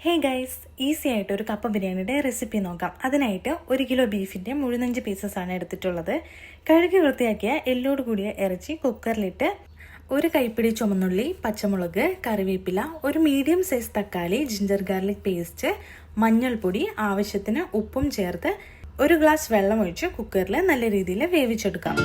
Hey guys, easy ആയിട്ട് ഒരു കപ്പ ബിരിയാണിയുടെ റെസിപ്പി നോക്കാം. അതിനായിട്ട് 1 കിലോ ബീഫിൻ്റെ മുഴുനഞ്ച് പീസസ് ആണ് എടുത്തിട്ടുള്ളത്. കഴുകി വൃത്തിയാക്കിയ എല്ലോട് കൂടിയ ഇറച്ചി കുക്കറിലിട്ട് 1 കൈപ്പിടി ചുമന്നുള്ളി, പച്ചമുളക്, കറിവേപ്പില, 1 മീഡിയം സൈസ് തക്കാളി, ജിഞ്ചർ ഗാർലിക് പേസ്റ്റ്, മഞ്ഞൾപ്പൊടി, ആവശ്യത്തിന് ഉപ്പും ചേർത്ത് 1 ഗ്ലാസ് വെള്ളം ഒഴിച്ച് കുക്കറിൽ നല്ല രീതിയിൽ വേവിച്ചെടുക്കാം.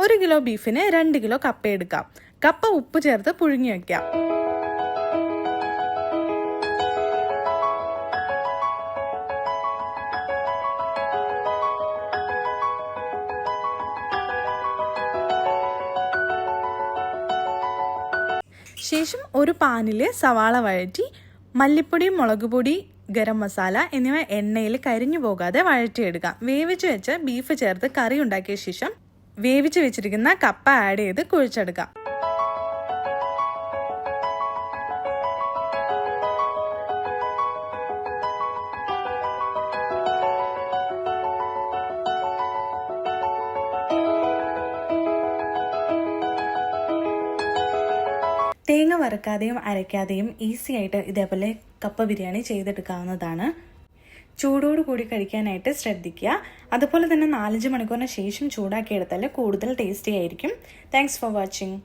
ഒരു കിലോ ബീഫിന് 2 കിലോ കപ്പ എടുക്കാം. കപ്പ ഉപ്പ് ചേർത്ത് പുഴുങ്ങി വയ്ക്കാം. ശേഷം ഒരു പാനിൽ സവാള വഴറ്റി മല്ലിപ്പൊടി, മുളക് പൊടി, ഗരം മസാല എന്നിവ എണ്ണയിൽ കരിഞ്ഞു പോകാതെ വഴറ്റിയെടുക്കാം. വേവിച്ച് വെച്ച് ബീഫ് ചേർത്ത് കറി ഉണ്ടാക്കിയ ശേഷം വേവിച്ച് വെച്ചിരിക്കുന്ന കപ്പ ആഡ് ചെയ്ത് കുഴച്ചെടുക്കാം. തേങ്ങ വറുക്കാതെയും അരയ്ക്കാതെയും ഈസി ആയിട്ട് ഇതേപോലെ കപ്പ ബിരിയാണി ചെയ്തെടുക്കാവുന്നതാണ്. ചൂടോടുകൂടി കഴിക്കാനായിട്ട് ശ്രദ്ധിക്കുക. അതുപോലെ തന്നെ 4-5 മണിക്കൂറിന് ശേഷം ചൂടാക്കിയെടുത്താൽ കൂടുതൽ ടേസ്റ്റി ആയിരിക്കും. Thanks for watching.